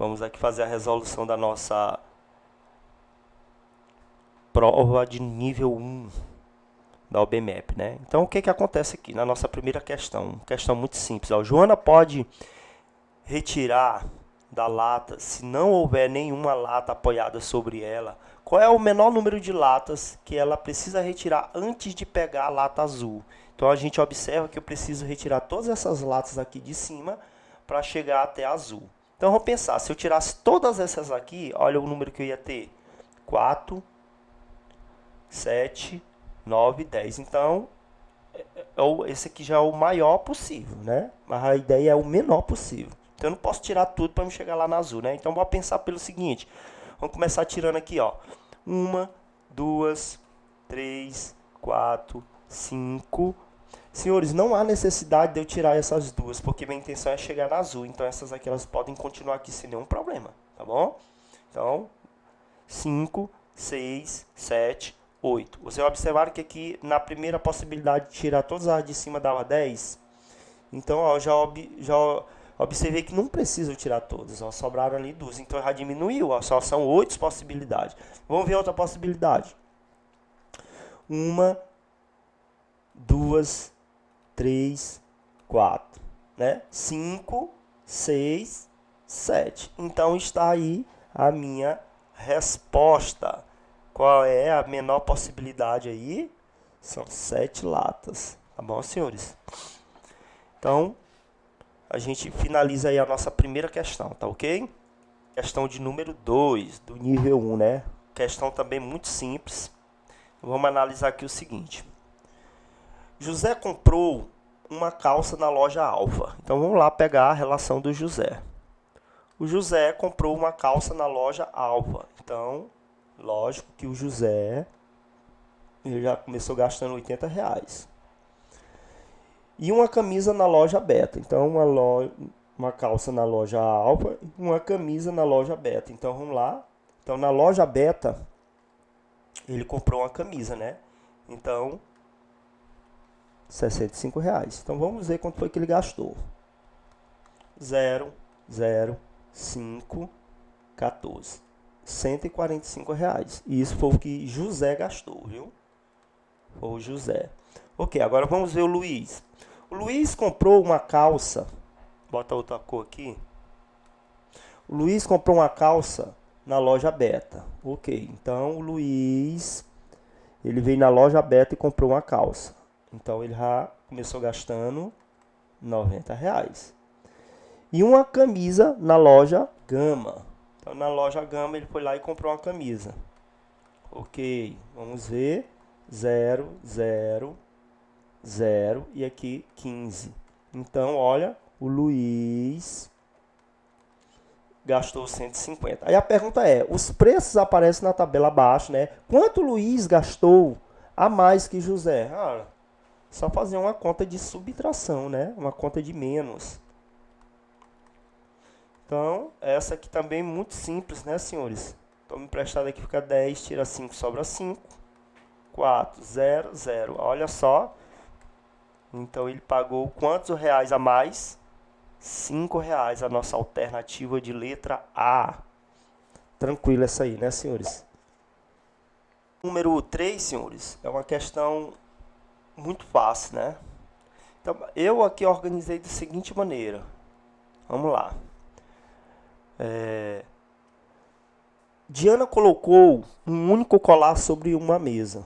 Vamos aqui fazer a resolução da nossa prova de nível 1 da OBMAP, né? Então, o que acontece aqui na nossa primeira questão? Questão muito simples. Ó. Joana pode retirar da lata, se não houver nenhuma lata apoiada sobre ela, qual é o menor número de latas que ela precisa retirar antes de pegar a lata azul? Então, a gente observa que eu preciso retirar todas essas latas aqui de cima para chegar até a azul. Então, vamos pensar, se eu tirasse todas essas aqui, olha o número que eu ia ter. 4, 7, 9, 10. Então, esse aqui já é o maior possível, né? Mas a ideia é o menor possível. Então, eu não posso tirar tudo para me chegar lá na azul, né? Então, vou pensar pelo seguinte. Vamos começar tirando aqui, ó. 1, 2, 3, 4, 5. Senhores, não há necessidade de eu tirar essas duas, porque minha intenção é chegar na azul. Então, essas aqui, elas podem continuar aqui sem nenhum problema, tá bom? Então, 5, 6, 7, 8. Vocês observaram que aqui, na primeira possibilidade de tirar todas as de cima, dava 10. Então, ó, já observei que não preciso tirar todas. Ó, sobraram ali duas. Então, já diminuiu. Ó, só são 8 possibilidades. Vamos ver outra possibilidade. 1, 2, 3, 4. Né? 5, 6, 7. Então, está aí a minha resposta. Qual é a menor possibilidade aí? São 7 latas. Tá bom, senhores? Então, a gente finaliza aí a nossa primeira questão, tá ok? Questão de número 2, do nível 1, né? Questão também muito simples. Vamos analisar aqui o seguinte. José comprou uma calça na loja Alfa. Então, vamos lá pegar a relação do José. O José comprou uma calça na loja Alfa. Então, lógico que o José ele já começou gastando R$80. E uma camisa na loja Beta. Então, uma calça na loja Alfa e uma camisa na loja Beta. Então, vamos lá. Então, na loja Beta, ele comprou uma camisa, né? Então, R$65. Então, vamos ver quanto foi que ele gastou. 0, 0, 5, 14. R$145. E isso foi o que José gastou, viu? Foi o José. Ok, agora vamos ver o Luiz. O Luiz comprou uma calça. Bota outra cor aqui. O Luiz comprou uma calça na loja Beta. Ok, então o Luiz ele veio na loja Beta e comprou uma calça. Então ele já começou gastando R$90. E uma camisa na loja Gama. Então na loja Gama ele foi lá e comprou uma camisa. Ok, vamos ver. 0, 0, 0 e aqui 15. Então, olha, o Luiz gastou 150. Aí a pergunta é, os preços aparecem na tabela abaixo, né? Quanto o Luiz gastou a mais que José? Ah, só fazer uma conta de subtração, né? Uma conta de menos. Então, essa aqui também é muito simples, né, senhores? Tome emprestado aqui, fica 10, tira 5, sobra 5. 4, 0, 0. Olha só. Então, ele pagou quantos reais a mais? R$5, a nossa alternativa de letra A. Tranquilo essa aí, né, senhores? Número 3, senhores, é uma questão muito fácil, né? Então, eu aqui organizei da seguinte maneira. Vamos lá. Diana colocou um único colar sobre uma mesa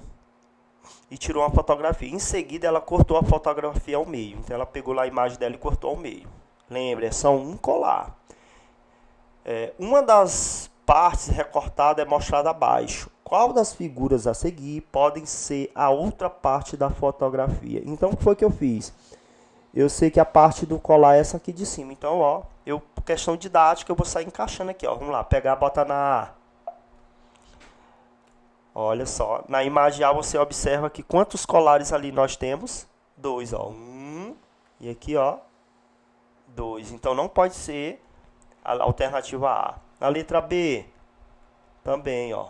e tirou uma fotografia. Em seguida, ela cortou a fotografia ao meio. Então, ela pegou lá a imagem dela e cortou ao meio. Lembre, é só um colar. Uma das partes recortadas é mostrada abaixo. Qual das figuras a seguir podem ser a outra parte da fotografia? Então, o que foi que eu fiz? Eu sei que a parte do colar é essa aqui de cima. Então, ó, por questão didática, eu vou sair encaixando aqui, ó. Vamos lá, pegar, botar na... Olha só, na imagem A você observa que quantos colares ali nós temos? 2, ó. 1 e aqui, ó, 2. Então, não pode ser a alternativa A. Na letra B, também, ó.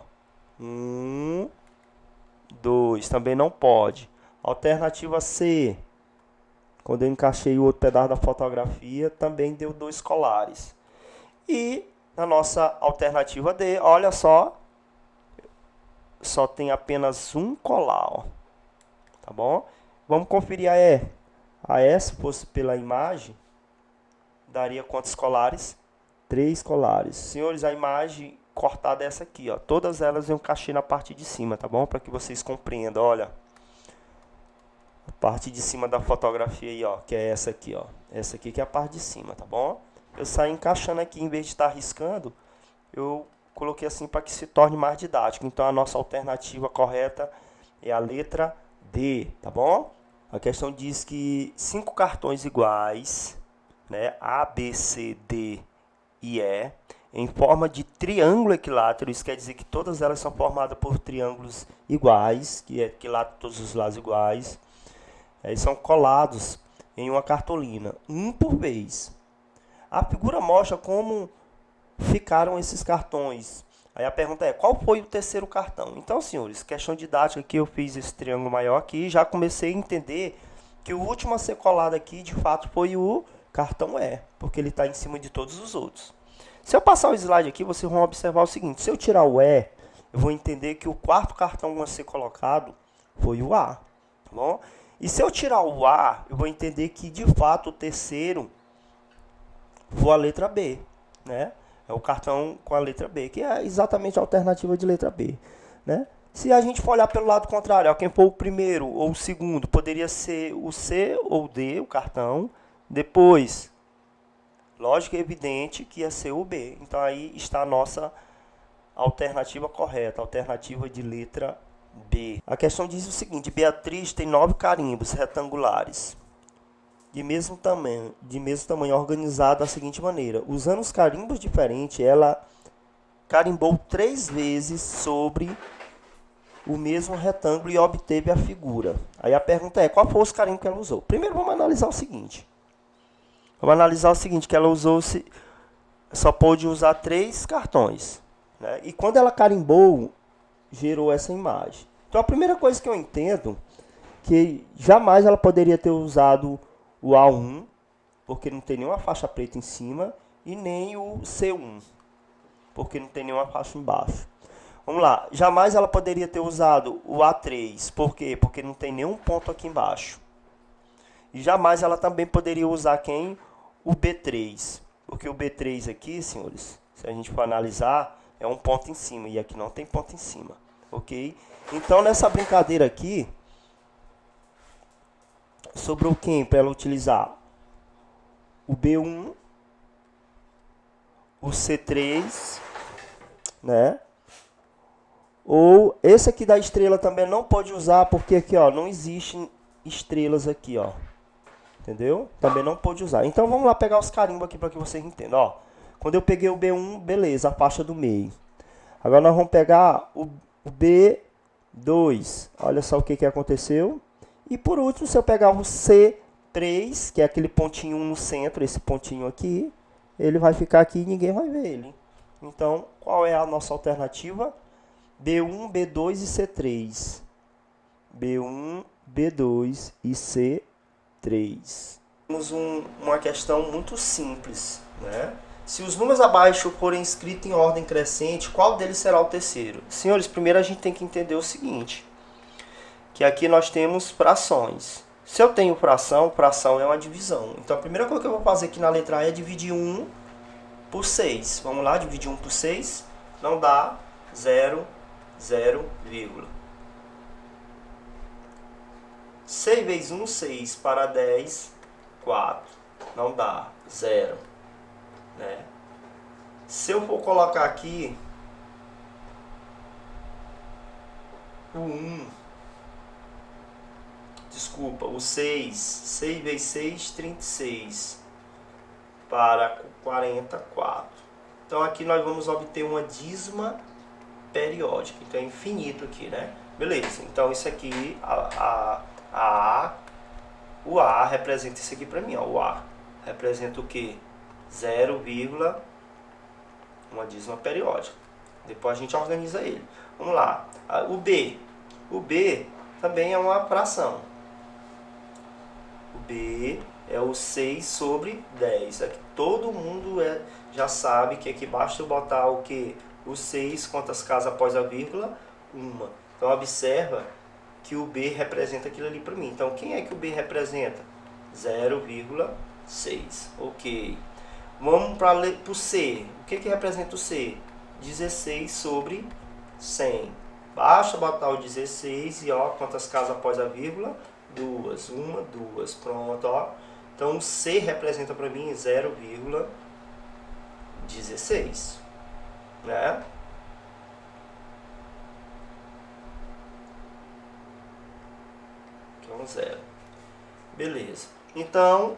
1, 2, também não pode. Alternativa C, quando eu encaixei o outro pedaço da fotografia, também deu 2 colares. E na nossa alternativa D. Olha só, só tem apenas um colar, ó. Tá bom? Vamos conferir a E. A E, se fosse pela imagem, daria quantos colares? 3 colares. Senhores, a imagem cortada é essa aqui, ó. Todas elas eu encaixei na parte de cima, tá bom? Para que vocês compreendam, olha. A parte de cima da fotografia aí, ó, que é essa aqui, ó. Essa aqui que é a parte de cima, tá bom? Eu saí encaixando aqui, em vez de estar riscando, eu coloquei assim para que se torne mais didático. Então, a nossa alternativa correta é a letra D, tá bom? A questão diz que 5 cartões iguais, né, A, B, C, D e E, em forma de triângulo equilátero, isso quer dizer que todas elas são formadas por triângulos iguais, que é equilátero todos os lados iguais, eles são colados em uma cartolina, um por vez. A figura mostra como ficaram esses cartões. Aí a pergunta é, qual foi o terceiro cartão? Então, senhores, questão didática aqui, eu fiz esse triângulo maior aqui e já comecei a entender que o último a ser colado aqui, de fato, foi o cartão E, porque ele está em cima de todos os outros. Se eu passar o slide aqui, vocês vão observar o seguinte, se eu tirar o E, eu vou entender que o quarto cartão a ser colocado foi o A, tá bom? E se eu tirar o A, eu vou entender que, de fato, o terceiro foi a letra B, né? É o cartão com a letra B, que é exatamente a alternativa de letra B, né? Se a gente for olhar pelo lado contrário, ó, quem for o primeiro ou o segundo, poderia ser o C ou o D, o cartão. Depois, lógico e evidente que ia ser o B. Então, aí está a nossa alternativa correta, alternativa de letra B. A questão diz o seguinte, Beatriz tem 9 carimbos retangulares. De mesmo tamanho, organizado da seguinte maneira. Usando os carimbos diferentes, ela carimbou 3 vezes sobre o mesmo retângulo e obteve a figura. Aí a pergunta é, qual foi os carimbos que ela usou? Primeiro vamos analisar o seguinte. Que ela usou, só pôde usar 3 cartões, né? E quando ela carimbou, gerou essa imagem. Então a primeira coisa que eu entendo, que jamais ela poderia ter usado o A1, porque não tem nenhuma faixa preta em cima, e nem o C1, porque não tem nenhuma faixa embaixo. Vamos lá, jamais ela poderia ter usado o A3, por quê? Porque não tem nenhum ponto aqui embaixo. E jamais ela também poderia usar quem? O B3, porque o B3 aqui, senhores, se a gente for analisar, é um ponto em cima, e aqui não tem ponto em cima, ok? Então, nessa brincadeira aqui, sobrou quem para ela utilizar? O B1, o C3, né? Ou esse aqui da estrela também não pode usar, porque aqui, ó, não existem estrelas aqui, ó. Entendeu? Também não pode usar. Então vamos lá pegar os carimbos aqui para que vocês entendam, ó. Quando eu peguei o B1, beleza, a faixa do meio. Agora nós vamos pegar o B2. Olha só o que aconteceu. E por último, se eu pegar o C3, que é aquele pontinho no centro, esse pontinho aqui, ele vai ficar aqui e ninguém vai ver ele. Então, qual é a nossa alternativa? B1, B2 e C3. B1, B2 e C3. Temos uma questão muito simples, né? Se os números abaixo forem escritos em ordem crescente, qual deles será o terceiro? Senhores, primeiro a gente tem que entender o seguinte, que aqui nós temos frações. Se eu tenho fração, fração é uma divisão. Então a primeira coisa que eu vou fazer aqui na letra E é dividir 1 por 6. Vamos lá, dividir 1 por 6. Não dá 0, 0, vírgula. 6 vezes 1, 6. Para 10, 4. Não dá 0. Né? Se eu for colocar aqui o 1... Desculpa, o 6. 6 vezes 6, 36. Para 44. Então aqui nós vamos obter uma dízima periódica. Então é infinito aqui, né? Beleza, então isso aqui, o A representa isso aqui para mim, ó. O A representa o que? 0, uma dízima periódica. Depois a gente organiza ele. Vamos lá. O B. O B também é uma fração. O B é o 6 sobre 10. Aqui, todo mundo já sabe que aqui basta eu botar o que? O 6, quantas casas após a vírgula? Uma. Então, observa que o B representa aquilo ali para mim. Então, quem é que o B representa? 0,6. Ok. Vamos para o C. O que representa o C? 16 sobre 100. Basta botar o 16 e ó, quantas casas após a vírgula? 2. 1, 2. Pronto, ó. Então, o C representa para mim 0,16. Né? Então, 0. Beleza. Então,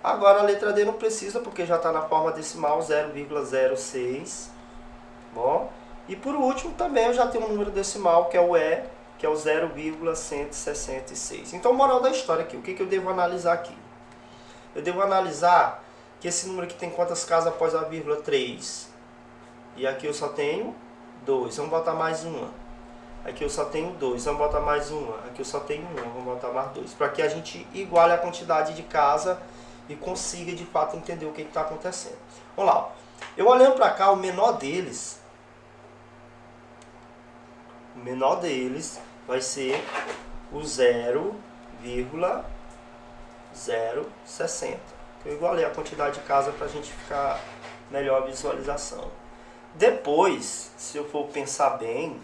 agora a letra D não precisa, porque já está na forma decimal, 0,06. Bom, e por último também eu já tenho um número decimal, que é o E, que é o 0,166. Então, moral da história aqui, o que eu devo analisar aqui? Eu devo analisar que esse número aqui tem quantas casas após a vírgula? 3. E aqui eu só tenho 2. Vamos botar mais uma. Aqui eu só tenho 2. Vamos botar mais uma. Aqui eu só tenho 1. Vamos botar mais 2. Para que a gente iguale a quantidade de casa e consiga de fato entender o que está acontecendo. Vamos lá. Eu olhando para cá, o menor deles vai ser o 0,060. Eu igualei a quantidade de casa para a gente ficar melhor a visualização. Depois, se eu for pensar bem,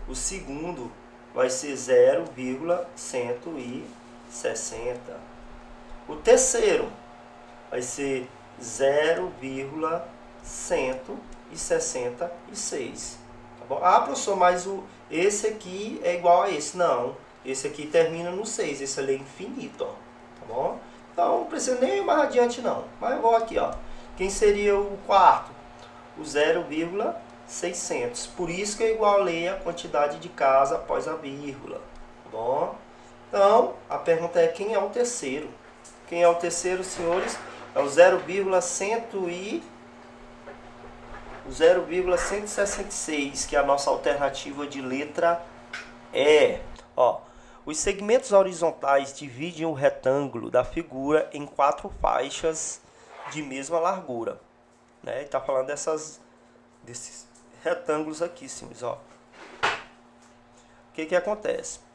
o segundo vai ser 0,160. O terceiro vai ser 0,166. Tá bom? Ah, professor, mas esse aqui é igual a esse. Não, esse aqui termina no 6. Esse ali é infinito, ó. Tá bom? Então, não precisa nem ir mais adiante, não. Mas eu vou aqui, ó. Quem seria o quarto? O 0,600. Por isso que eu igualei a quantidade de casa após a vírgula. Tá bom? Então, a pergunta é: quem é o terceiro? Quem é o terceiro, senhores? É o 0,166, que é a nossa alternativa de letra E. Ó, os segmentos horizontais dividem o retângulo da figura em 4 faixas de mesma largura. Né? Está falando desses retângulos aqui, senhores. Ó. O que acontece?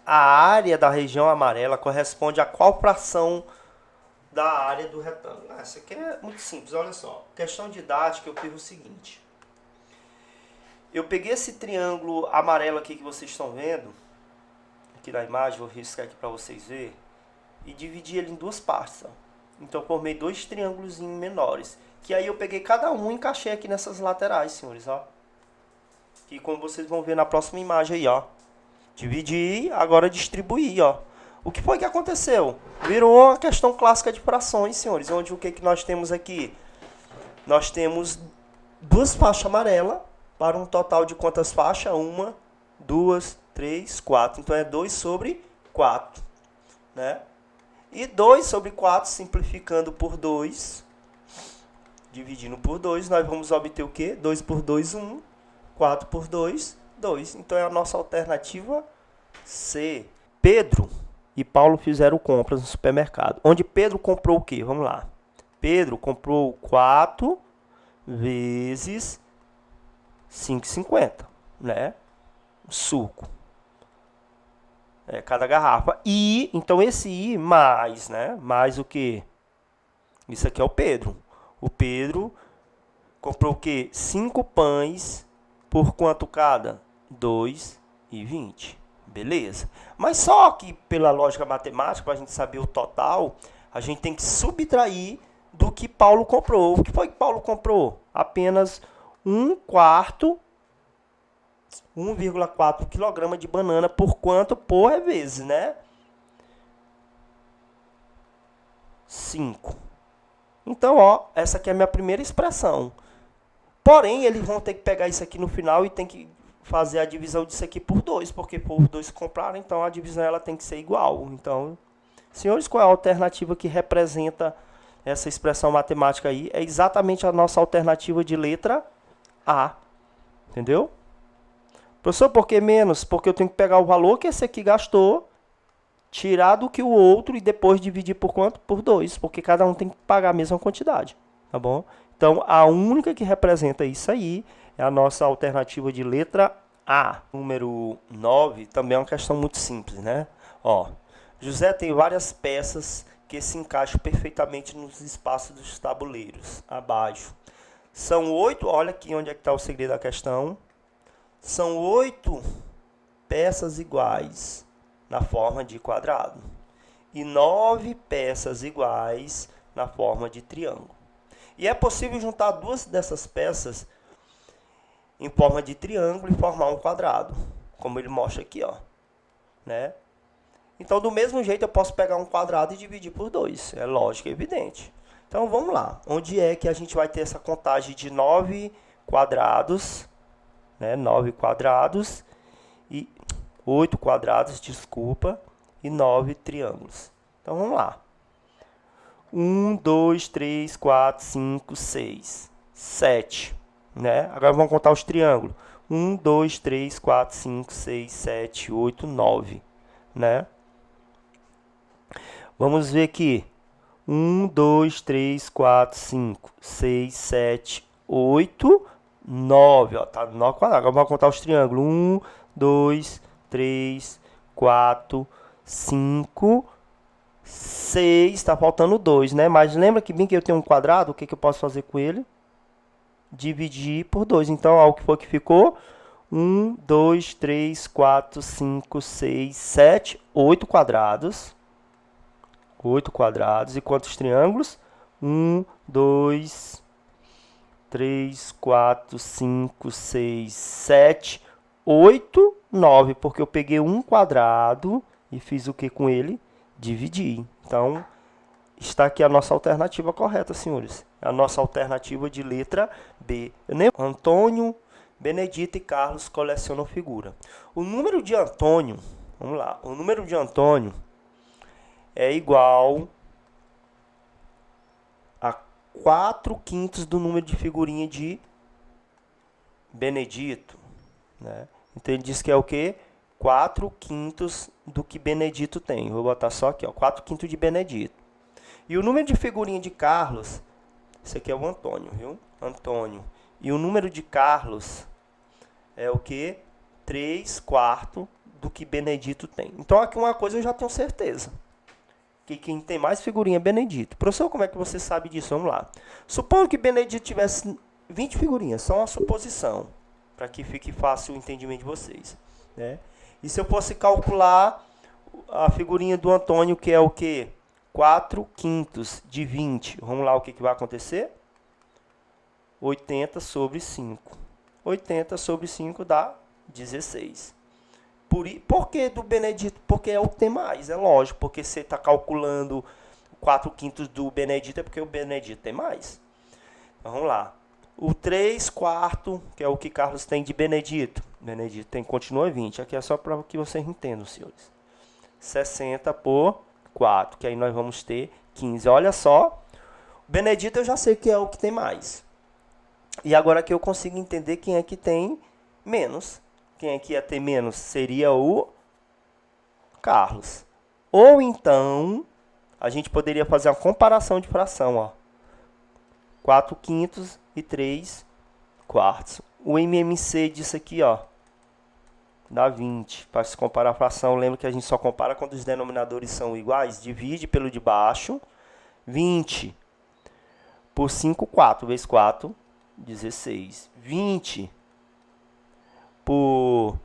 A área da região amarela corresponde a qual fração da área do retângulo? Essa aqui é muito simples, olha só. Questão didática, eu fiz o seguinte. Eu peguei esse triângulo amarelo aqui que vocês estão vendo, aqui na imagem, vou riscar aqui para vocês verem, e dividi ele em 2 partes. Ó. Então, eu formei 2 triângulos menores, que aí eu peguei cada um e encaixei aqui nessas laterais, senhores. Ó. E como vocês vão ver na próxima imagem aí, ó. Dividi, agora distribuí, ó. O que foi que aconteceu? Virou uma questão clássica de frações, senhores. Onde o que nós temos aqui? Nós temos 2 faixas amarelas para um total de quantas faixas? 1, 2, 3, 4. Então é 2 sobre 4. Né? E 2 sobre 4, simplificando por 2, dividindo por 2, nós vamos obter o quê? 2 por 2, 1. 4 por 2, 2. Então é a nossa alternativa C. Pedro e Paulo fizeram compras no supermercado. Onde Pedro comprou o quê? Vamos lá. Pedro comprou 4 vezes 5,50, né? Suco. Cada garrafa. E, então esse I mais, né? Mais o quê? Isso aqui é o Pedro. O Pedro comprou o quê? 5 pães por quanto cada? 2,20. Beleza. Mas só que pela lógica matemática, para a gente saber o total, a gente tem que subtrair do que Paulo comprou. O que foi que Paulo comprou? Apenas 1/4, 1,4 kg de banana por quanto? Por vezes, né? 5. Então, ó, essa aqui é a minha primeira expressão. Porém, eles vão ter que pegar isso aqui no final e tem que fazer a divisão disso aqui por 2, porque por 2 compraram, então a divisão ela tem que ser igual. Então, senhores, qual é a alternativa que representa essa expressão matemática aí? É exatamente a nossa alternativa de letra A. Entendeu? Professor, por que menos? Porque eu tenho que pegar o valor que esse aqui gastou tirar do que o outro e depois dividir por quanto? Por 2, porque cada um tem que pagar a mesma quantidade, tá bom? Então, a única que representa isso aí é a nossa alternativa de letra A. Número 9 também é uma questão muito simples, né? Ó, José tem várias peças que se encaixam perfeitamente nos espaços dos tabuleiros, abaixo. São 8, olha aqui onde é que está o segredo da questão. São 8 peças iguais na forma de quadrado e 9 peças iguais na forma de triângulo. E é possível juntar duas dessas peças em forma de triângulo e formar um quadrado, como ele mostra aqui, ó, né? Então, do mesmo jeito, eu posso pegar um quadrado e dividir por 2. É lógico, é evidente. Então, vamos lá. Onde é que a gente vai ter essa contagem de 9 quadrados, né? 9 quadrados e 8 quadrados, desculpa, e 9 triângulos. Então, vamos lá. 1, 2, 3, 4, 5, 6, 7. Né? Agora vamos contar os triângulos. 1, 2, 3, 4, 5, 6, 7, 8, 9. Né? Vamos ver aqui. 1, 2, 3, 4, 5, 6, 7, 8, 9. Ó, tá 9 quadrados. Agora vamos contar os triângulos. 1, 2, 3, 4, 5, 6. Está faltando 2, né? Mas lembra que bem que eu tenho um quadrado? O que, que eu posso fazer com ele? Dividir por 2. Então, ó, o que foi que ficou? 1, 2, 3, 4, 5, 6, 7, 8 quadrados. 8 quadrados. E quantos triângulos? 1, 2, 3, 4, 5, 6, 7, 8, 9. Porque eu peguei um quadrado e fiz o que com ele? Dividi. Então, está aqui a nossa alternativa correta, senhores. A nossa alternativa de letra B. Antônio, Benedito e Carlos colecionam figura. O número de Antônio, vamos lá. O número de Antônio é igual a 4/5 do número de figurinha de Benedito, né? Então, ele diz que é o quê? 4/5 do que Benedito tem. Vou botar só aqui, ó, 4/5 de Benedito. E o número de figurinha de Carlos, esse aqui é o Antônio, viu? Antônio. E o número de Carlos é o quê? 3/4 do que Benedito tem. Então, aqui uma coisa eu já tenho certeza. Que quem tem mais figurinha é Benedito. Professor, como é que você sabe disso? Vamos lá. Suponho que Benedito tivesse 20 figurinhas. Só uma suposição. Para que fique fácil o entendimento de vocês. Né? E se eu fosse calcular a figurinha do Antônio, que é o quê? 4/5 de 20. Vamos lá, o que, que vai acontecer? 80 sobre 5. 80 sobre 5 dá 16. Por que do Benedito? Porque é o que tem mais, é lógico. Porque você está calculando 4/5 do Benedito, é porque o Benedito tem mais. Então, vamos lá. O 3/4, que é o que Carlos tem de Benedito. Benedito tem, continua 20. Aqui é só para que vocês entendam, senhores. 60 por 4, que aí nós vamos ter 15. Olha só, Benedito eu já sei que é o que tem mais. E agora que eu consigo entender quem é que tem menos. Quem é que ia ter menos? Seria o Carlos. Ou então, a gente poderia fazer uma comparação de fração, ó. 4/5 e 3/4. O MMC disso aqui, ó, dá 20. Para se comparar a fração, lembra que a gente só compara quando os denominadores são iguais? Divide pelo de baixo. 20 por 5, 4 vezes 4, 16. 20 por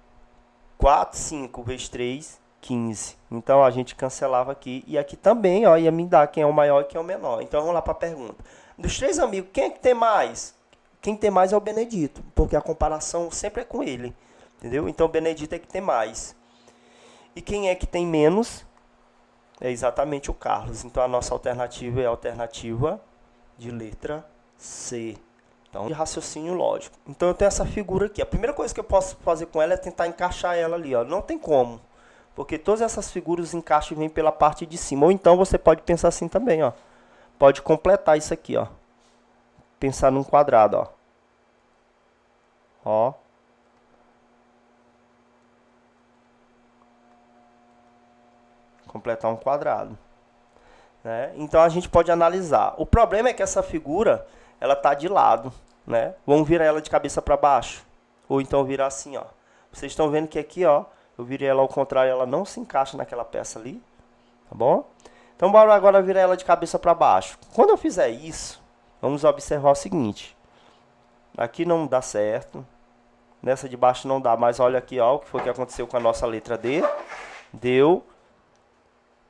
4, 5 vezes 3, 15. Então, a gente cancelava aqui. E aqui também, ó, ia me dar quem é o maior e quem é o menor. Então, vamos lá para a pergunta. Dos 3 amigos, quem é que tem mais? Quem tem mais é o Benedito, porque a comparação sempre é com ele. Entendeu? Então, o Benedito é que tem mais. E quem é que tem menos? É exatamente o Carlos. Então, a nossa alternativa é a alternativa de letra C. Então, de raciocínio lógico. Então, eu tenho essa figura aqui. A primeira coisa que eu posso fazer com ela é tentar encaixar ela ali. Ó. Não tem como. Porque todas essas figuras encaixam e vêm pela parte de cima. Ou então, você pode pensar assim também. Ó. Pode completar isso aqui. Ó. Pensar num quadrado. Ó. Ó. completar um quadrado, né? Então a gente pode analisar. O problema é que essa figura, ela está de lado, né? Vamos virar ela de cabeça para baixo, ou então virar assim, ó. Vocês estão vendo que aqui, ó, eu virei ela ao contrário, ela não se encaixa naquela peça ali, tá bom? Então bora agora virar ela de cabeça para baixo. Quando eu fizer isso, vamos observar o seguinte. Aqui não dá certo, nessa de baixo não dá, mas olha aqui, ó, o que foi que aconteceu com a nossa letra D. Deu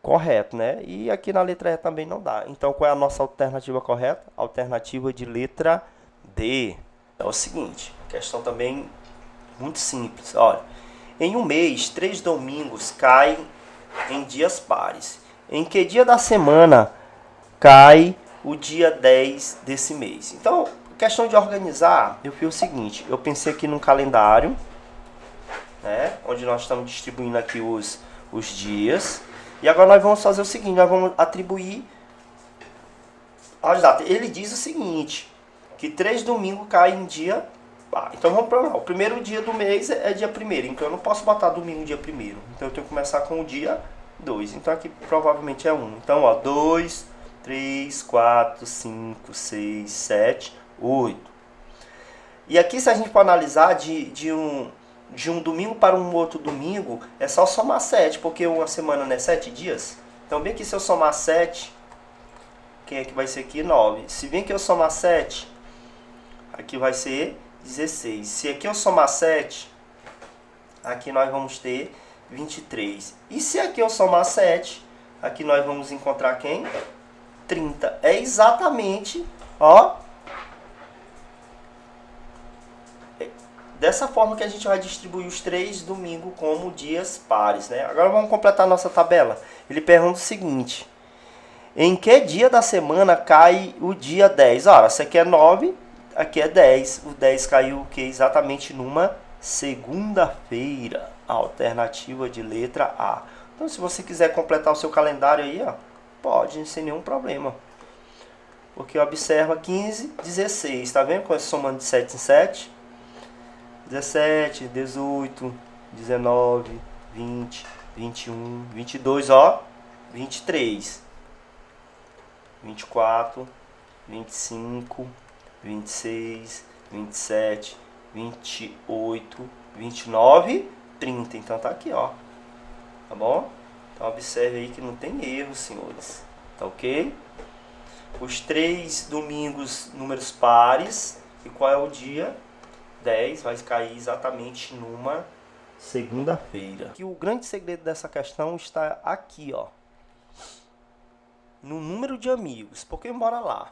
correto, né? E aqui na letra E também não dá. Então, qual é a nossa alternativa correta? Alternativa de letra D. É o seguinte, questão também muito simples. Olha, em um mês, 3 domingos caem em dias pares. Em que dia da semana cai o dia 10 desse mês? Então, questão de organizar, eu fiz o seguinte. Eu pensei aqui num calendário, né? Onde nós estamos distribuindo aqui os dias. E agora nós vamos fazer o seguinte, nós vamos atribuir as datas. Ele diz o seguinte, que 3 domingos caem em dia... então vamos para lá. O primeiro dia do mês é dia 1º, então eu não posso botar domingo dia 1º. Então eu tenho que começar com o dia 2. Então aqui provavelmente é 1. Então, ó, 2, 3, 4, 5, 6, 7, 8. E aqui, se a gente for analisar de um domingo para um outro domingo, é só somar 7, porque uma semana não é 7 dias. Então, bem que se eu somar 7, quem é que vai ser aqui? 9. Se bem que eu somar 7, aqui vai ser 16. Se aqui eu somar 7, aqui nós vamos ter 23. E se aqui eu somar 7, aqui nós vamos encontrar quem? 30. É exatamente, ó, dessa forma que a gente vai distribuir os 3 domingos como dias pares, né? Agora vamos completar a nossa tabela. Ele pergunta o seguinte: em que dia da semana cai o dia 10? Ora, essa aqui é 9, aqui é 10. O 10 caiu o que? Exatamente numa segunda-feira. Alternativa de letra A. Então, se você quiser completar o seu calendário aí, ó, pode, sem nenhum problema. Porque observa 15, 16. Tá vendo? Como somando de 7 em 7. 17, 18, 19, 20, 21, 22, ó, 23, 24, 25, 26, 27, 28, 29, 30. Então tá aqui, ó. Tá bom? Então observe aí que não tem erro, senhores. Tá ok? Os 3 domingos, números pares. E qual é o dia? 10 vai cair exatamente numa segunda-feira. Que o grande segredo dessa questão está aqui, ó, no número de amigos. Porque bora lá.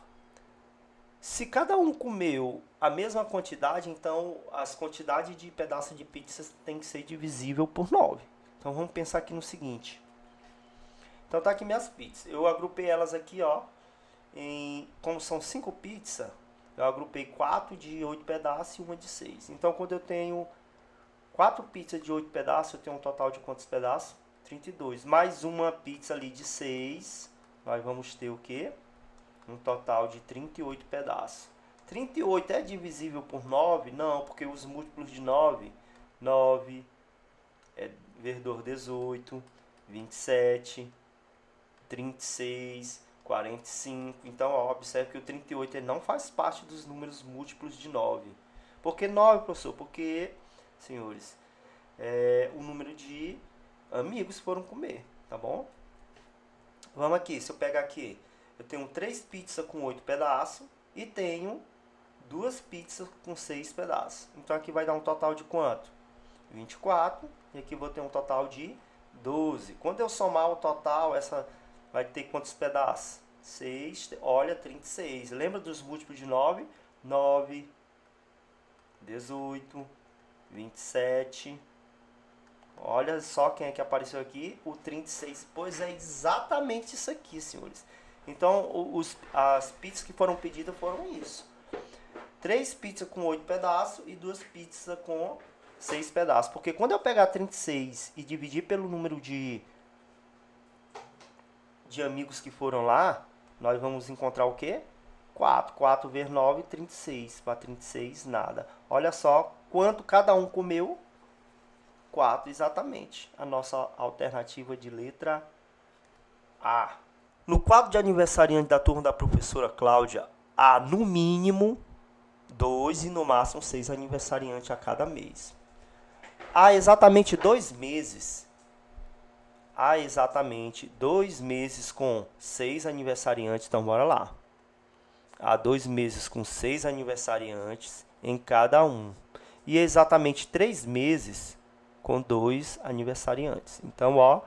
Se cada um comeu a mesma quantidade, então as quantidades de pedaços de pizza tem que ser divisível por 9. Então vamos pensar aqui no seguinte. Então tá aqui minhas pizzas. Eu agrupei elas aqui, ó, como são 5 pizzas, eu agrupei 4 de 8 pedaços e uma de 6. Então, quando eu tenho 4 pizzas de 8 pedaços, eu tenho um total de quantos pedaços? 32. Mais uma pizza ali de 6, nós vamos ter o quê? Um total de 38 pedaços. 38 é divisível por 9? Não, porque os múltiplos de 9, 9, verdor 18, 27, 36... 45. Então, ó, observe que o 38 ele não faz parte dos números múltiplos de 9. Por que 9, professor? Porque, senhores, o número de amigos foram comer, tá bom? Vamos aqui, se eu pegar aqui, eu tenho 3 pizzas com 8 pedaços e tenho 2 pizzas com 6 pedaços. Então, aqui vai dar um total de quanto? 24. E aqui vou ter um total de 12. Quando eu somar o total, essa... vai ter quantos pedaços? 6, olha, 36. Lembra dos múltiplos de 9? 9, 18, 27. Olha só quem é que apareceu aqui, o 36. Pois é exatamente isso aqui, senhores. Então, as pizzas que foram pedidas foram isso. 3 pizzas com 8 pedaços e 2 pizzas com 6 pedaços. Porque quando eu pegar 36 e dividir pelo número de amigos que foram lá, nós vamos encontrar o quê? 4. 4 vezes 9, 36. Para 36, nada. Olha só quanto cada um comeu. 4, exatamente. A nossa alternativa de letra A. No quadro de aniversariante da turma da professora Cláudia, há no mínimo 2 e no máximo 6 aniversariantes a cada mês. Há exatamente 2 meses. Há exatamente 2 meses com 6 aniversariantes, então bora lá. Há 2 meses com 6 aniversariantes em cada um. E exatamente 3 meses com 2 aniversariantes. Então, ó,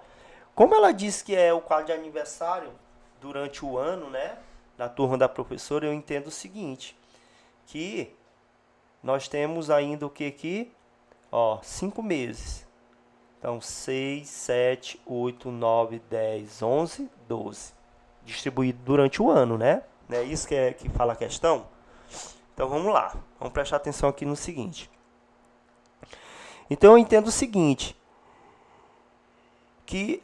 como ela disse que é o quadro de aniversário durante o ano, né, da turma da professora, eu entendo o seguinte, que nós temos ainda o que aqui? Ó, 5 meses. Então, 6, 7, 8, 9, 10, 11, 12. Distribuído durante o ano, né? Não é isso que fala a questão? Então, vamos lá. Vamos prestar atenção aqui no seguinte. Então, eu entendo o seguinte, que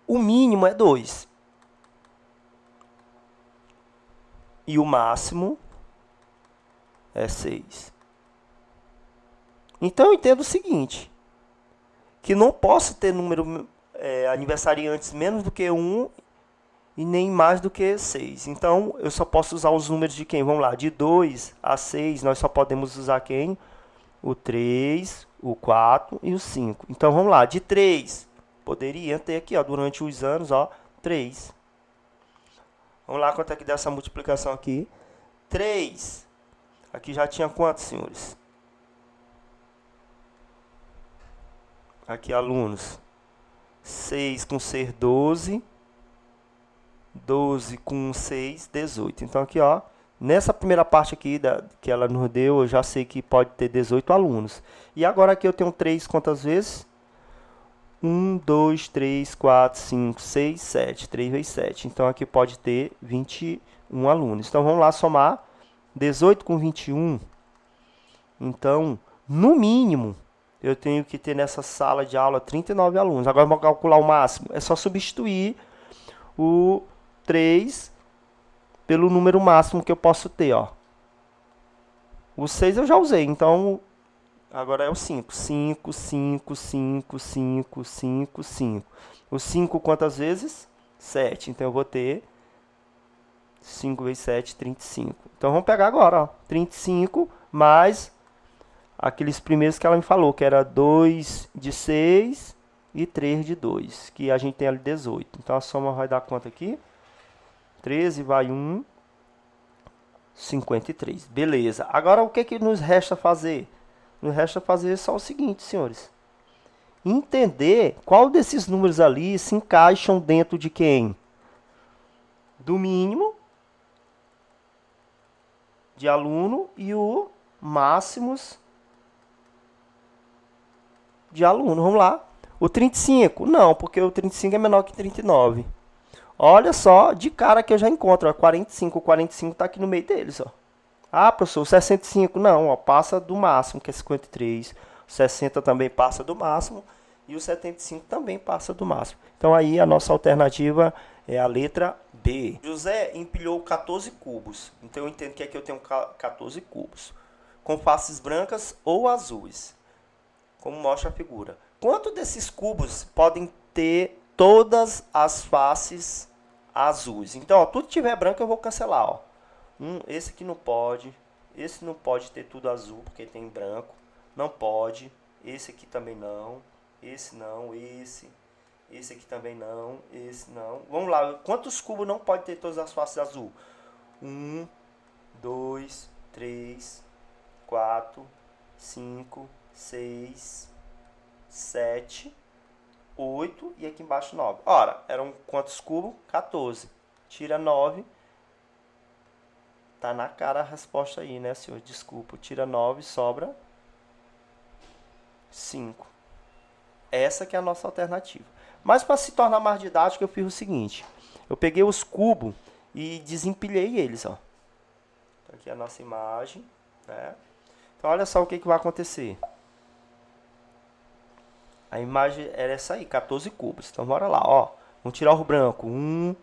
o mínimo é 2. E o máximo é 6. Então, eu entendo o seguinte, que não posso ter número aniversariantes menos do que 1 e nem mais do que 6. Então, eu só posso usar os números de quem? Vamos lá, de 2 a 6, nós só podemos usar quem? O 3, o 4 e o 5. Então, vamos lá, de 3, poderia ter aqui, ó, durante os anos, ó, 3. Vamos lá, quanto é que dá essa multiplicação aqui? 3. Aqui já tinha quantos, senhores? Aqui, alunos. 6 com 6, 12. 12 com 6, 18. Então, aqui, ó, nessa primeira parte aqui que ela nos deu, eu já sei que pode ter 18 alunos. E agora aqui eu tenho 3 quantas vezes? 1, 2, 3, 4, 5, 6, 7. 3 vezes 7. Então, aqui pode ter 21 alunos. Então, vamos lá somar 18 com 21. Então, no mínimo, eu tenho que ter nessa sala de aula 39 alunos. Agora, vamos calcular o máximo. É só substituir o 3 pelo número máximo que eu posso ter, ó. O 6 eu já usei, então agora é o 5. 5, 5, 5, 5, 5, 5. O 5 quantas vezes? 7. Então eu vou ter 5 vezes 7, 35. Então vamos pegar agora, ó. 35 mais aqueles primeiros que ela me falou, que era 2 de 6 e 3 de 2, que a gente tem ali 18. Então a soma vai dar quanto aqui? 13 vai 1, 53. Beleza. Agora o que nos resta fazer? Nos resta fazer só o seguinte, senhores. Entender qual desses números ali se encaixam dentro de quem? Do mínimo de aluno e o máximos de aluno. Vamos lá. O 35? Não, porque o 35 é menor que 39. Olha só, de cara que eu já encontro, ó, 45. O 45 está aqui no meio deles, ó. Ah, professor, o 65 não, ó, passa do máximo, que é 53. O 60 também passa do máximo e o 75 também passa do máximo. Então aí a nossa alternativa é a letra B. José empilhou 14 cubos. Então eu entendo que aqui eu tenho 14 cubos com faces brancas ou azuis, como mostra a figura. Quanto desses cubos podem ter todas as faces azuis? Então, ó, tudo que tiver branco eu vou cancelar, ó. Esse aqui não pode. Esse não pode ter tudo azul porque tem branco. Não pode. Esse aqui também não. Esse não. Esse aqui também não. Esse não. Vamos lá. Quantos cubos não pode ter todas as faces azul? 1, 2, 3, 4, 5, 6, 7, 8 e aqui embaixo 9. Ora, eram quantos cubos? 14. Tira 9. Tá na cara a resposta aí, né, senhor? Desculpa. Tira 9, sobra 5. Essa que é a nossa alternativa. Mas para se tornar mais didático, eu fiz o seguinte. Eu peguei os cubos e desempilhei eles, ó. Aqui é a nossa imagem, né? Então, olha só o que vai acontecer. A imagem era essa aí, 14 cubos. Então, bora lá, ó. Vamos tirar o branco. 1,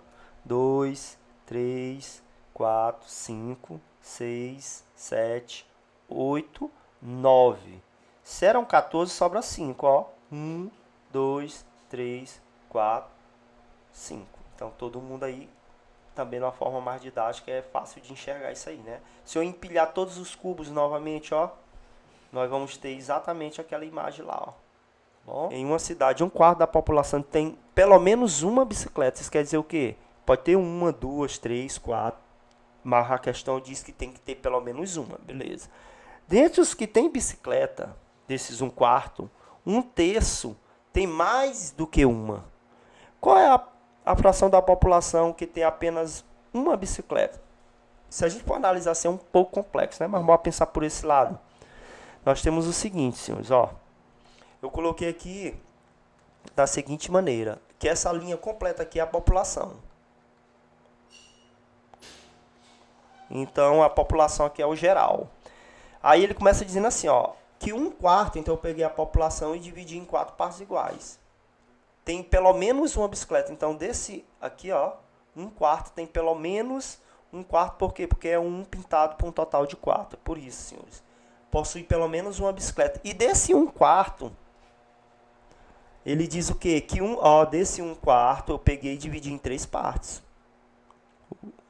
2, 3, 4, 5, 6, 7, 8, 9. Se eram 14, sobra 5, ó. 1, 2, 3, 4, 5. Então, todo mundo aí, também de uma forma mais didática, é fácil de enxergar isso aí, né? Se eu empilhar todos os cubos novamente, ó, nós vamos ter exatamente aquela imagem lá, ó. Bom, em uma cidade, 1/4 da população tem pelo menos uma bicicleta. Isso quer dizer o quê? Pode ter uma, duas, três, quatro. Mas a questão diz que tem que ter pelo menos uma, beleza. Dentre os que tem bicicleta, desses 1/4, 1/3 tem mais do que uma. Qual é a fração da população que tem apenas uma bicicleta? Se a gente for analisar assim, é um pouco complexo, né? Mas vamos pensar por esse lado. Nós temos o seguinte, senhores, ó. Eu coloquei aqui da seguinte maneira, que essa linha completa aqui é a população. Então, a população aqui é o geral. Aí ele começa dizendo assim, ó, que 1/4, então eu peguei a população e dividi em 4 partes iguais. Tem pelo menos uma bicicleta. Então, desse aqui, ó, 1/4 tem pelo menos 1/4, por quê? Porque é um pintado por um total de 4. Por isso, senhores. Possui pelo menos uma bicicleta. E desse 1/4, ele diz o quê? Que desse 1/4 eu peguei e dividi em 3 partes.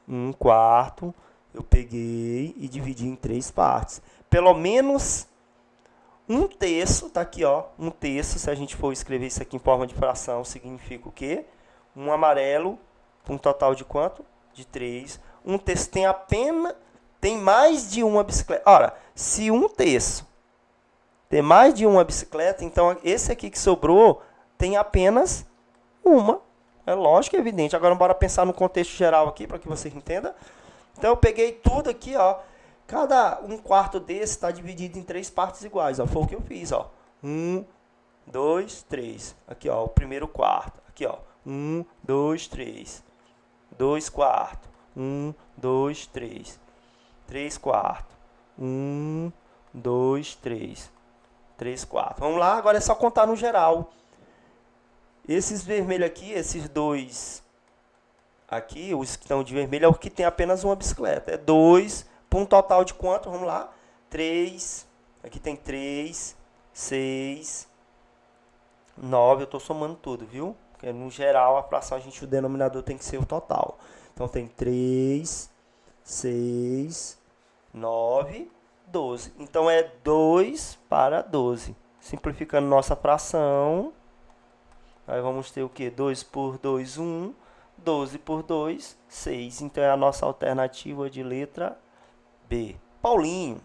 1/4 eu peguei e dividi em 3 partes. Pelo menos 1/3, tá aqui, ó. 1/3, se a gente for escrever isso aqui em forma de fração, significa o quê? Um amarelo, um total de quanto? De 3. 1/3 tem mais de uma bicicleta. Ora, se 1/3 tem mais de uma bicicleta, então esse aqui que sobrou tem apenas uma. É lógico, é evidente. Agora, bora pensar no contexto geral aqui, para que vocês entendam. Então, eu peguei tudo aqui, ó. Cada 1/4 desse está dividido em 3 partes iguais, ó. Foi o que eu fiz, ó. 1, 2, 3. Aqui, ó, o primeiro quarto. Aqui, ó. 1, 2, 3. 2/4. 1, 2, 3. 3/4. 1, 2, 3. 3/4. Vamos lá, agora é só contar no geral. Esses vermelhos aqui, esses dois aqui, os que estão de vermelho, é o que tem apenas uma bicicleta. É 2, por um total de quanto? Vamos lá. 3, aqui tem 3, 6, 9, eu estou somando tudo, viu? Porque no geral, a fração, o denominador tem que ser o total. Então, tem 3, 6, 9, 12. Então, é 2 para 12. Simplificando nossa fração, aí vamos ter o quê? 2 por 2, 1. 12 por 2, 6. Então, é a nossa alternativa de letra B. Paulinho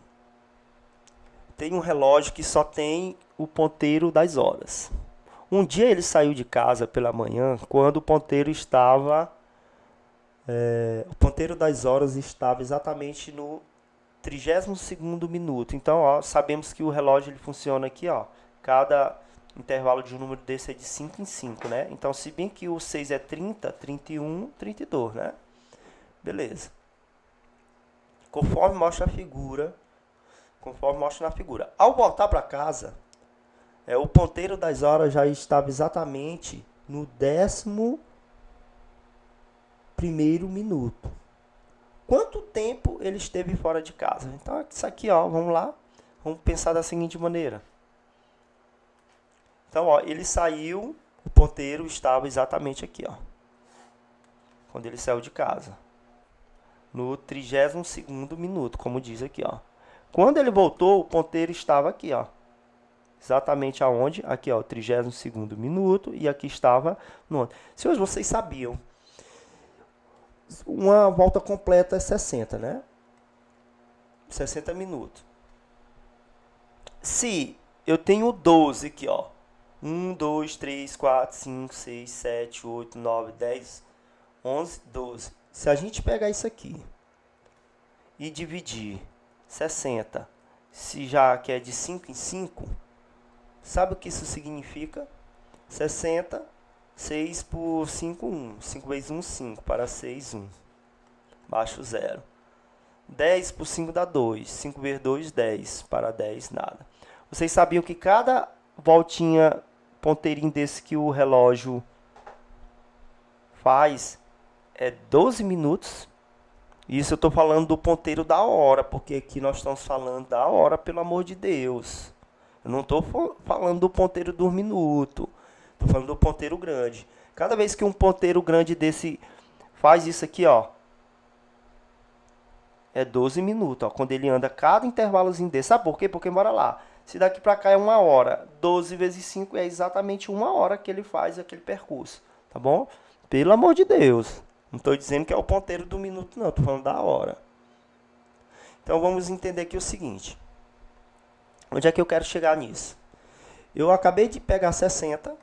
tem um relógio que só tem o ponteiro das horas. Um dia ele saiu de casa pela manhã, quando o ponteiro estava... o ponteiro das horas estava exatamente no 32º minuto. Então, ó, sabemos que o relógio ele funciona aqui, ó. Cada intervalo de um número desse é de 5 em 5, né? Então, se bem que o 6 é 30, 31, 32, né? Beleza. Conforme mostra na figura. Ao voltar para casa, o ponteiro das horas já estava exatamente no 11º minuto. Quanto tempo ele esteve fora de casa? Então, isso aqui, ó, vamos lá. Vamos pensar da seguinte maneira. Então, ó, ele saiu, o ponteiro estava exatamente aqui, ó. Quando ele saiu de casa. No 32º minuto, como diz aqui, ó. Quando ele voltou, o ponteiro estava aqui, ó. Exatamente aonde? Aqui, ó, 32º minuto, e aqui estava no outro. Senhores, vocês sabiam, uma volta completa é 60, né? 60 minutos. Se eu tenho 12 aqui, ó. 1, 2, 3, 4, 5, 6, 7, 8, 9, 10, 11, 12. Se a gente pegar isso aqui e dividir 60, se já que é de 5 em 5, sabe o que isso significa? 60, 6 por 5, 1. 5 vezes 1, 5. Para 6, 1. Baixo 0. 10 por 5 dá 2. 5 vezes 2, 10. Para 10, nada. Vocês sabiam que cada voltinha, ponteirinho desse que o relógio faz é 12 minutos? Isso eu estou falando do ponteiro da hora, porque aqui nós estamos falando da hora, pelo amor de Deus. Eu não estou falando do ponteiro dos minutos. Estou falando do ponteiro grande. Cada vez que um ponteiro grande desse faz isso aqui, ó, é 12 minutos, ó, quando ele anda cada intervalozinho desse. Sabe por quê? Porque, bora lá, se daqui para cá é 1 hora, 12 vezes 5 é exatamente 1 hora que ele faz aquele percurso, tá bom? Pelo amor de Deus, não estou dizendo que é o ponteiro do minuto, não, estou falando da hora. Então, vamos entender aqui o seguinte. Onde é que eu quero chegar nisso? Eu acabei de pegar 60,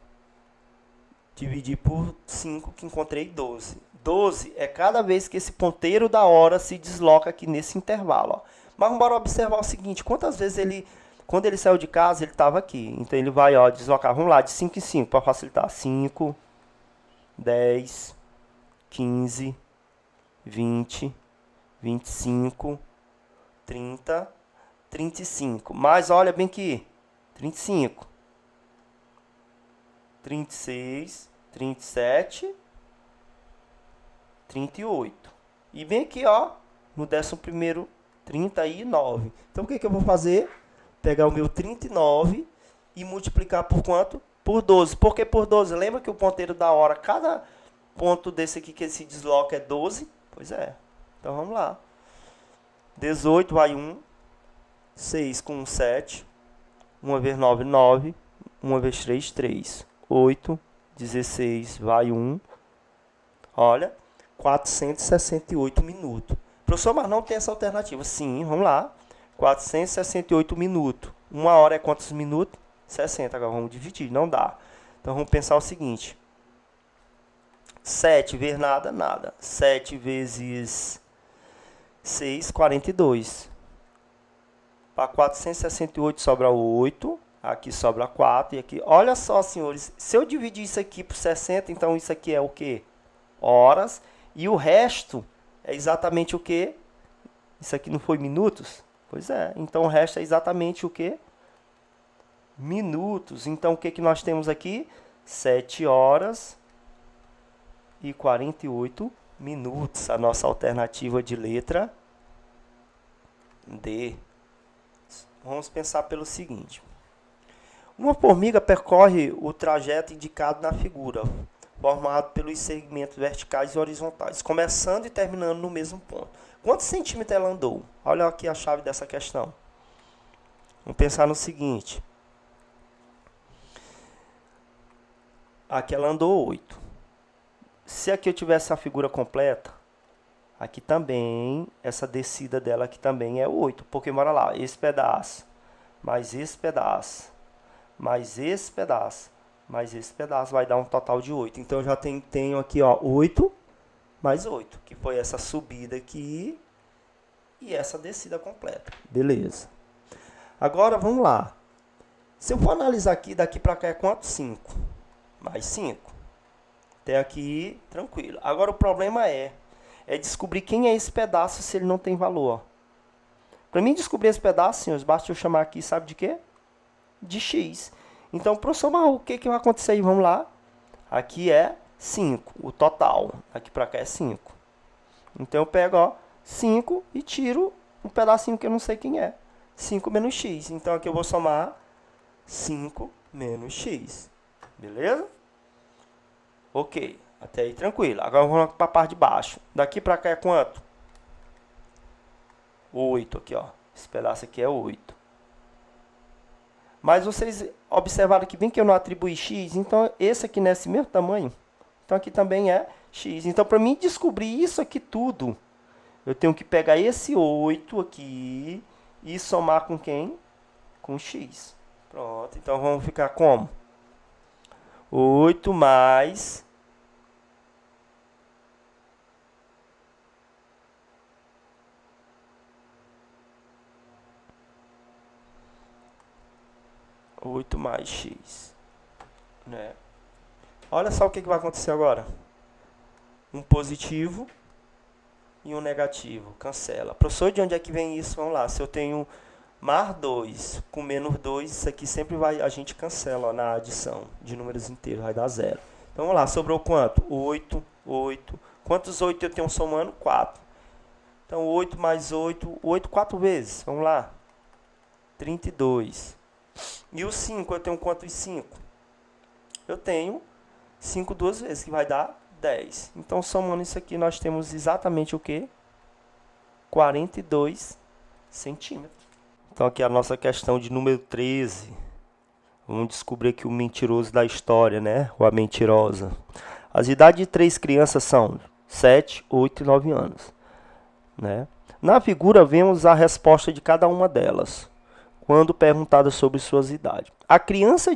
dividir por 5, que encontrei 12. 12 é cada vez que esse ponteiro da hora se desloca aqui nesse intervalo, ó. Mas vamos observar o seguinte, quantas vezes ele, quando ele saiu de casa, ele estava aqui. Então, ele vai, ó, deslocar, vamos lá, de 5 em 5, para facilitar. 5, 10, 15, 20, 25, 30, 35. Mas olha bem aqui, 35, 36, 37, 38. E bem aqui, ó, no 11º, 39. Então, o que eu vou fazer? Pegar o meu 39 e multiplicar por quanto? Por 12. Por que por 12? Lembra que o ponteiro da hora, cada ponto desse aqui que ele se desloca é 12? Pois é. Então, vamos lá. 18 vai 1. 6 com 7. 1 vezes 9, 9. 1 vezes 3, 3. 8. 16 vai 1. Olha, 468 minutos. Professor, mas não tem essa alternativa. Sim, vamos lá. 468 minutos. 1 hora é quantos minutos? 60. Agora vamos dividir, não dá. Então vamos pensar o seguinte. 7 vezes nada, nada. 7 vezes 6, 42. Para 468 sobra 8. Aqui sobra 4. E aqui, olha só, senhores. Se eu dividir isso aqui por 60, então isso aqui é o quê? Horas. E o resto é exatamente o quê? Isso aqui não foi minutos? Pois é. Então o resto é exatamente o quê? Minutos. Então o que, que nós temos aqui? 7 horas e 48 minutos. A nossa alternativa de letra D. Vamos pensar pelo seguinte. Uma formiga percorre o trajeto indicado na figura, formado pelos segmentos verticais e horizontais, começando e terminando no mesmo ponto. Quantos centímetros ela andou? Olha aqui a chave dessa questão. Vamos pensar no seguinte. Aqui ela andou 8. Se aqui eu tivesse a figura completa, aqui também, essa descida dela aqui também é 8. Porque, bora lá, esse pedaço, mais esse pedaço, mais esse pedaço, mais esse pedaço, vai dar um total de 8. Então, eu já tenho aqui, ó, 8 mais 8, que foi essa subida aqui e essa descida completa. Beleza. Agora, vamos lá. Se eu for analisar aqui, daqui para cá é quanto? 5. Mais 5. Até aqui, tranquilo. Agora, o problema é descobrir quem é esse pedaço se ele não tem valor. Para mim descobrir esse pedaço, senhores, basta eu chamar aqui, sabe de quê? De x. Então, professor, mas o que vai acontecer aí? Vamos lá. Aqui é 5, o total. Aqui para cá é 5. Então, eu pego, ó, 5 e tiro um pedacinho que eu não sei quem é. 5 menos x. Então, aqui eu vou somar 5 menos x. Beleza? Ok. Até aí, tranquilo. Agora vamos para a parte de baixo. Daqui para cá é quanto? 8 aqui, ó. Esse pedaço aqui é 8. Mas vocês observaram aqui bem que eu não atribuí x, então esse aqui nesse mesmo tamanho. Então aqui também é x. Então para mim descobrir isso aqui tudo, eu tenho que pegar esse 8 aqui e somar com quem? Com x. Pronto, então vamos ficar como? 8 mais 8 mais x, né? Olha só o que vai acontecer agora. Um positivo e um negativo. Cancela. Professor, de onde é que vem isso? Vamos lá. Se eu tenho mais 2 com menos 2, isso aqui sempre vai, a gente cancela, ó, na adição de números inteiros, vai dar 0. Então vamos lá, sobrou quanto? 8, 8. Quantos 8 eu tenho somando? 4. Então 8 mais 8, 8 4 vezes. Vamos lá. 32. E o 5, eu tenho quantos 5? Eu tenho 5 duas vezes, que vai dar 10. Então, somando isso aqui, nós temos exatamente o quê? 42 centímetros. Então, aqui a nossa questão de número 13. Vamos descobrir aqui o mentiroso da história, né? Ou a mentirosa. As idades de 3 crianças são 7, 8 e 9 anos. Né? Na figura, vemos a resposta de cada uma delas, quando perguntada sobre suas idades. A criança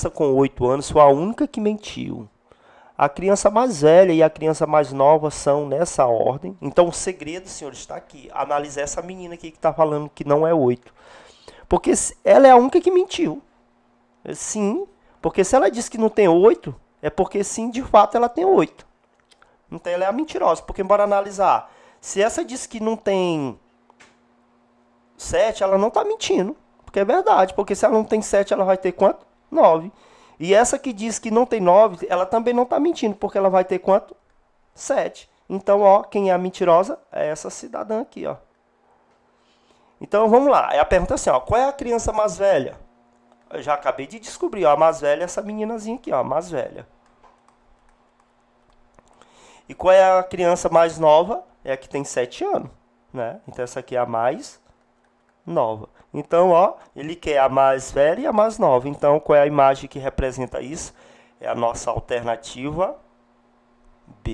com 8 anos foi a única que mentiu. A criança mais velha e a criança mais nova são nessa ordem. Então, o segredo, senhores, está aqui. Analisar essa menina aqui que está falando que não é 8. Porque ela é a única que mentiu. Sim, porque se ela diz que não tem 8, é porque sim, de fato, ela tem 8. Então, ela é a mentirosa. Porque, bora analisar. Se essa diz que não tem 7, ela não está mentindo. Porque é verdade. Porque se ela não tem 7, ela vai ter quanto? 9. E essa que diz que não tem 9, ela também não está mentindo, porque ela vai ter quanto? 7. Então, ó, quem é a mentirosa é essa cidadã aqui, ó. Então, vamos lá. A pergunta é assim, ó, qual é a criança mais velha? Eu já acabei de descobrir, ó, a mais velha é essa meninazinha aqui, ó, a mais velha. E qual é a criança mais nova? É a que tem 7 anos, né? Então, essa aqui é a mais nova. Então, ó, ele quer a mais velha e a mais nova. Então, qual é a imagem que representa isso? É a nossa alternativa B.